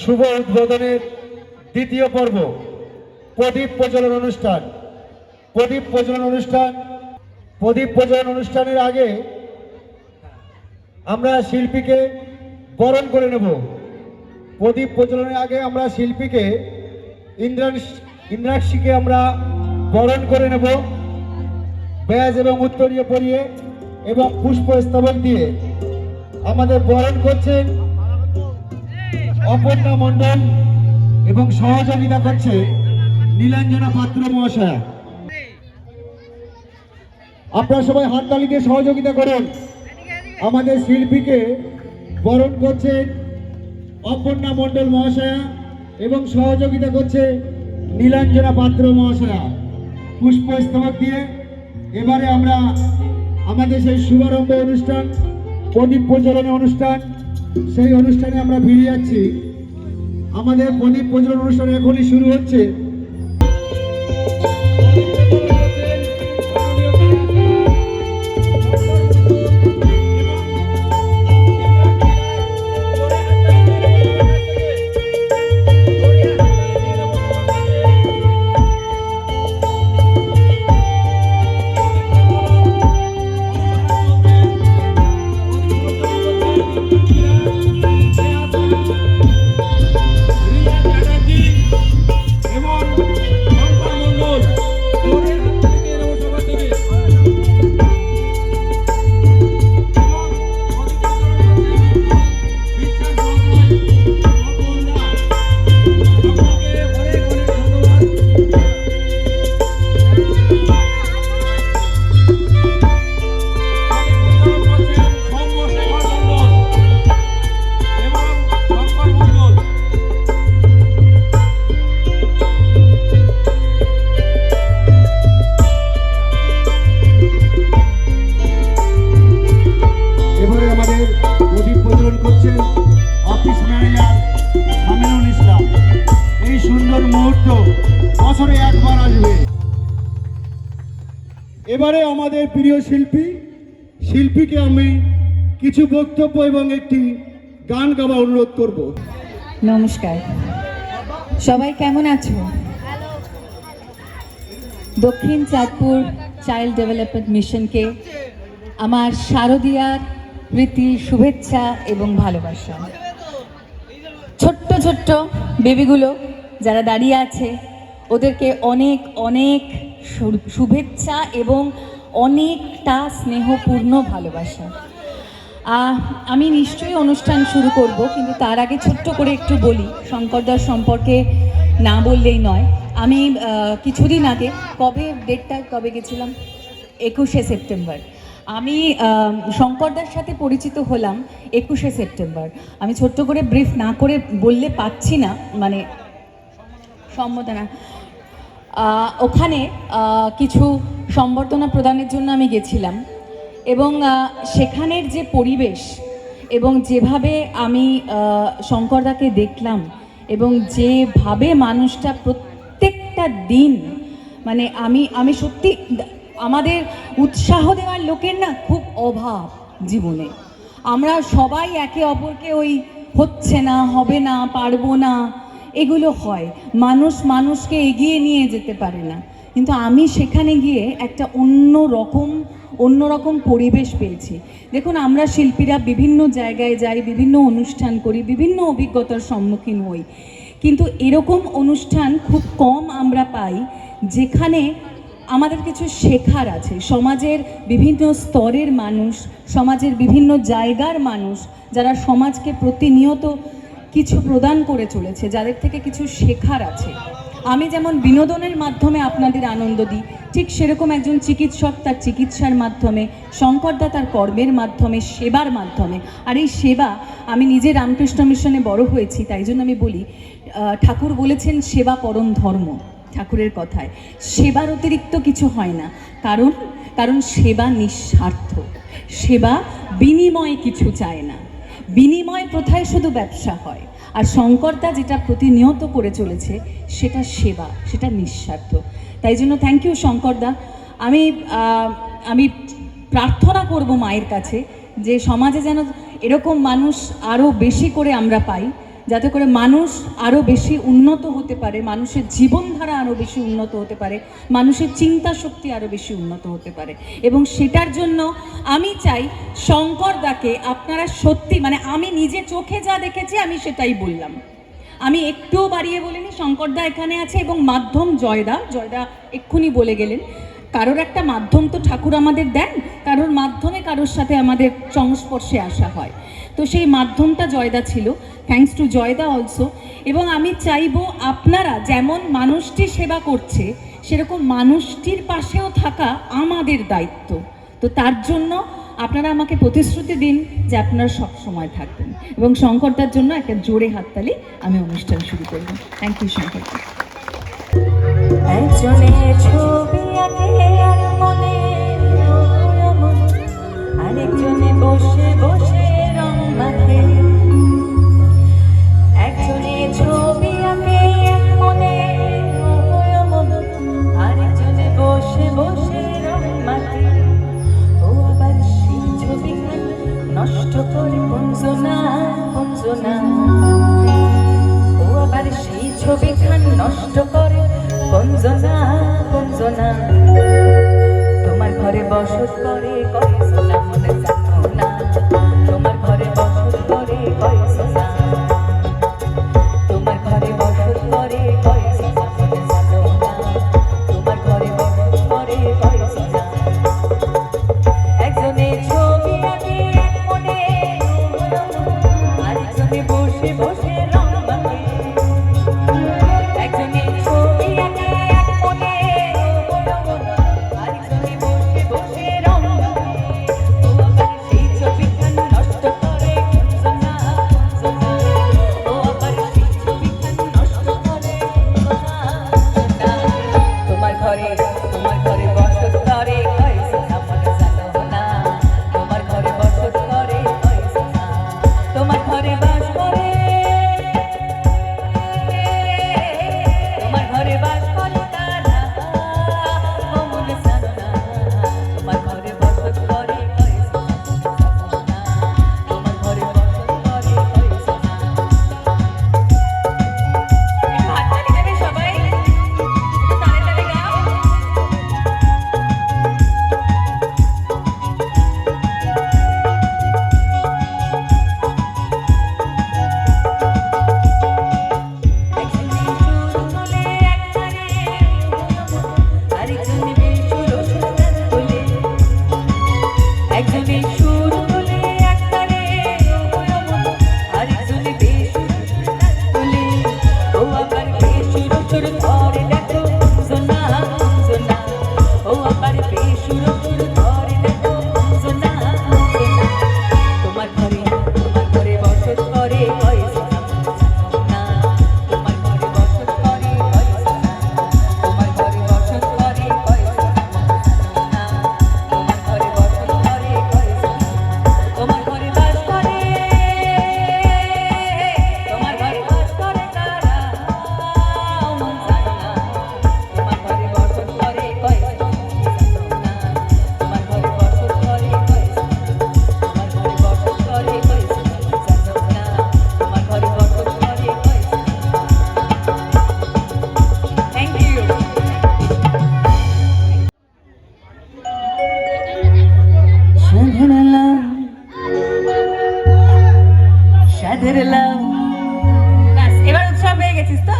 শুভ উদ্বোধনের দ্বিতীয় পর্ব প্রদীপ প্রজ্বলন অনুষ্ঠান। প্রদীপ প্রজ্বলন অনুষ্ঠানের আগে আমরা শিল্পীকে বরণ করে নেব। প্রদীপ প্রজ্বলনের আগে আমরা শিল্পীকে ইন্দ্রাক্ষীকে আমরা বরণ করে নেব ব্যাজ এবং উত্তরীয় পরিয়ে এবং পুষ্পস্তবক দিয়ে। আমাদের বরণ করছেন অপর্ণা মণ্ডল এবং সহযোগিতা করছে নীলাঞ্জনা পাত্র মহাশয়া। আপনারা সবাই হাততালি দিয়ে সহযোগিতা করুন। আমাদের শিল্পীকে বরণ করছেন অপর্ণা মণ্ডল মহাশয়া এবং সহযোগিতা করছে নীলাঞ্জনা পাত্র মহাশয়া পুষ্পস্তবক দিয়ে। এবারে আমরা আমাদের সেই শুভারম্ভ অনুষ্ঠান প্রদীপ প্রজ্বলনের অনুষ্ঠান, সেই অনুষ্ঠানে আমরা ফিরে যাচ্ছি। আমাদের প্রদীপ প্রজ্বলন অনুষ্ঠান এখনই শুরু হচ্ছে। Office manager Aminul Islam. এই সুন্দর মুহূর্ত বছরে একবার আসবে। এবারে আমাদের প্রিয় শিল্পীকে আমি কিছু বক্তব্য এবং একটি গান গাওয়ার অনুরোধ করব। নমস্কার, সবাই কেমন আছো? দক্ষিণ চাঁদপুর চাইল্ড ডেভেলপমেন্ট মিশনকে আমার শারদীয়ার প্রীতি, শুভেচ্ছা এবং ভালোবাসা। ছোট্ট ছোট্ট বেবিগুলো যারা দাঁড়িয়ে আছে ওদেরকে অনেক অনেক শুভেচ্ছা এবং অনেকটা স্নেহপূর্ণ ভালোবাসা। আমি নিশ্চয়ই অনুষ্ঠান শুরু করব, কিন্তু তার আগে ছোট্ট করে একটু বলি শঙ্করদার সম্পর্কে, না বললেই নয়। আমি কিছুদিন আগে, কবে গেছিলাম, 21শে সেপ্টেম্বর আমি শঙ্করদার সাথে পরিচিত হলাম। 21শে সেপ্টেম্বর আমি ছোট্ট করে ব্রিফ না করে বললে পাচ্ছি না, মানে সম্বোধনা। ওখানে কিছু সম্বর্ধনা প্রদানের জন্য আমি গেছিলাম এবং সেখানের যে পরিবেশ এবং যেভাবে আমি শঙ্করদাকে দেখলাম এবং যেভাবে মানুষটা প্রত্যেকটা দিন, মানে আমি সত্যি, আমাদের উৎসাহ দেওয়ার লোকের না খুব অভাব জীবনে। আমরা সবাই একে অপরকে ওই হচ্ছে না, হবে না, পারবো না, এগুলো হয়। মানুষকে এগিয়ে নিয়ে যেতে পারে না। কিন্তু আমি সেখানে গিয়ে একটা অন্যরকম পরিবেশ পেয়েছি। দেখুন, আমরা শিল্পীরা বিভিন্ন জায়গায় যাই, বিভিন্ন অনুষ্ঠান করি, বিভিন্ন অভিজ্ঞতার সম্মুখীন হই, কিন্তু এরকম অনুষ্ঠান খুব কম আমরা পাই যেখানে আমাদের কিছু শেখার আছে। সমাজের বিভিন্ন স্তরের মানুষ, সমাজের বিভিন্ন জায়গার মানুষ যারা সমাজকে প্রতিনিয়ত কিছু প্রদান করে চলেছে, যাদের থেকে কিছু শেখার আছে। আমি যেমন বিনোদনের মাধ্যমে আপনাদের আনন্দ দিই, ঠিক সেরকম একজন চিকিৎসক তার চিকিৎসার মাধ্যমে, শঙ্করদা তার কর্মের মাধ্যমে, সেবার মাধ্যমে। আর এই সেবা, আমি নিজে রামকৃষ্ণ মিশনে বড় হয়েছি, তাই জন্য আমি বলি, ঠাকুর বলেছেন সেবা পরম ধর্ম। ঠাকুরের কথায় সেবার অতিরিক্ত কিছু হয় না, কারণ সেবা নিঃস্বার্থ, সেবা বিনিময় কিছু চায় না। বিনিময় প্রথায় শুধু ব্যবসা হয়, আর শঙ্করদা যেটা প্রতিনিয়ত করে চলেছে সেটা সেবা, সেটা নিঃস্বার্থ। তাই জন্য থ্যাংক ইউ শঙ্করদা। আমি প্রার্থনা করব মায়ের কাছে যে সমাজে যেন এরকম মানুষ আরও বেশি করে আমরা পাই, যাতে করে মানুষ আরও বেশি উন্নত হতে পারে, মানুষের জীবনধারা আরও বেশি উন্নত হতে পারে, মানুষের চিন্তা শক্তি আরও বেশি উন্নত হতে পারে। এবং সেটার জন্য আমি চাই শঙ্করদাকে আপনারা সত্যি, মানে আমি নিজে চোখে যা দেখেছি আমি সেটাই বললাম, আমি একটুও বাড়িয়ে বলিনি। শঙ্করদা এখানে আছে এবং মাধ্যম জয়দা এক্ষুনি বলে গেলেন। কারোর একটা মাধ্যম তো ঠাকুর আমাদের দেন, কারোর মাধ্যমে কারোর সাথে আমাদের সংস্পর্শে আসা হয়, তো সেই মাধ্যমটা জয়দা ছিল। থ্যাঙ্কস টু জয়দা অলসো। এবং আমি চাইবো আপনারা যেমন মানুষটি সেবা করছে সেরকম মানুষটির পাশেও থাকা আমাদের দায়িত্ব। তো তার জন্য আপনারা আমাকে প্রতিশ্রুতি দিন যে আপনারা সব সময় থাকবেন। এবং শঙ্করদার জন্য একটা জোরে হাততালি আমি অনুষ্ঠান শুরু করব। থ্যাংক ইউ শঙ্করদা। একজনের ছবি আঁকে আর মনে আরেকজনে বসে বসে রং মাখে। একজনের ছবি আঁকে আর মনে আরেকজনে বসে বসে রং মাখে। ও আবার সেই ছবিখান নষ্ট করে কুঞ্জনা কুঞ্জনা। ও আবার সেই ছবিখান নষ্ট করে কুঞ্জনা কুঞ্জনা। তোমার ঘরে বসত করে কয়জনা মনে জানো না। তোমার ঘরে বসত করে কয়জনা। তোমার ঘরে বসত করে কয়জনা মনে জানো না। তোমার ঘরে বসত করে কয়জনা। একজনে ছবি আঁকে এক মনে আরেকজনে বসে বসে রং মাখে। একজনে ছবি আঁকে এক মনে আরেকজনে বসে বসে রং মাখে। ও আবার সেই ছবিখান নষ্ট করে কুঞ্জনা কুঞ্জনা। ও আবার সেই ছবিখান নষ্ট করে কুঞ্জনা কুঞ্জনা। তোমার ঘরে বসত করে কয়জনা মনে জানো না। তোমার ঘরে বসত করে কয়জনা। তোমার ঘরে বাস করে, তোমার ঘরে বাস করে তারা মনে জানো না। তোমার ঘরে বসত করে কয়জনা জানো না। তোমার ঘরে বসত করে কয়জনা। একটু হাততালি দেবে সবাই, একটু তালে তালে গাও। একজনে সুর তোলে একতারে আরেকজনে বেসুর সুরতাল তোলে। একজনে সুর তোলে একতারে আরেকজনে বেসুর সুরতাল তোলে। ও আবার বেসুর সুর ধরে দেখো কুঞ্জনা কুঞ্জনা। ও আবার বেসুর সুর ধরে দেখো কুঞ্জনা কুঞ্জনা। তোমার ঘরে বসত করে কয়জনা জানো না। তোমার ঘরে বসত করে কয়জনা। তোমার ঘরে বসত করে কয়জনা জানো না। তোমার ঘরে বসত করে কয়জনা। তোমার ঘরে বাস করে, তোমার ঘরে বাস করে তারা মন জানো না। তোমার ঘরে বসত করে কয়জনা জানো না। তোমার ঘরে বসত করে কয়জনা। তোমার ঘরে বসত করে কয়জনা জানো না। তোমার ঘরে বসত করে কয়জনা। Thank you. সাধের লাভ। ব্যাস, এবার উৎসব হয়ে গেছিস তো?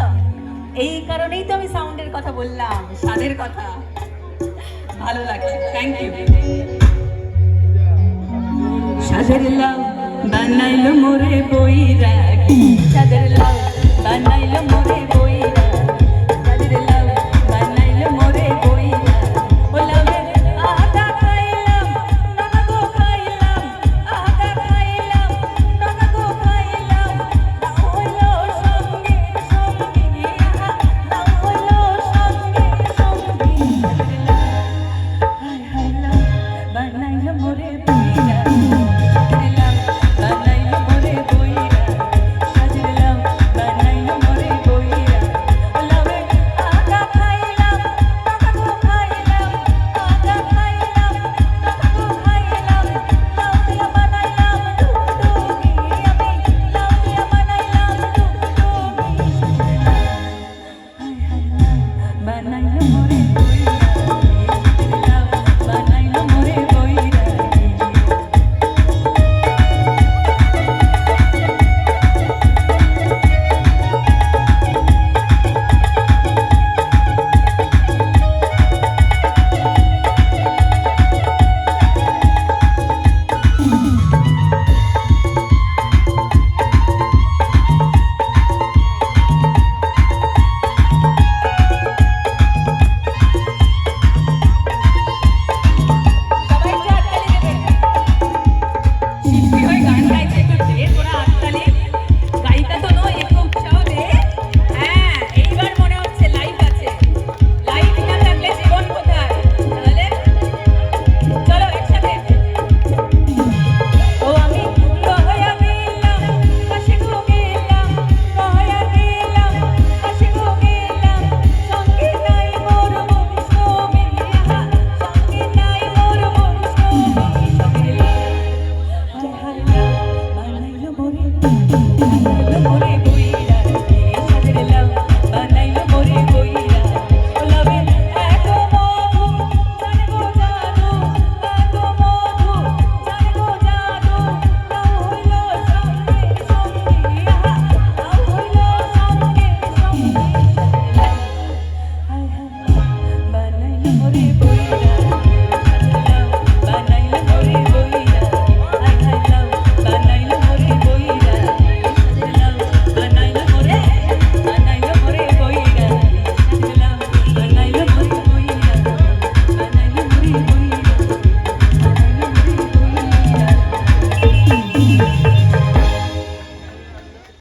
এই কারণেই তো আমি সাউন্ডের কথা বললাম, স্বাদের কথা। ভালো লাগছে, থ্যাংক ইউ। সাধের লাভ বানাইলো মোরে বৈরাগী। সাধের লাভ বানাইলো মোরে বৈরাগী। সাধের লাভ বানাইলো মোরে বৈরাগী। ও লাভের আদা খাইলাম নানা গো খাইলাম। আদা খাইলাম নানা গো খাইলাম। না হইলো সঙ্গে সঙ্গী, না হইলো সঙ্গে সঙ্গী। সাধের লাভ হায় হায় লাভ বানাইলো মোরে বৈরাগী।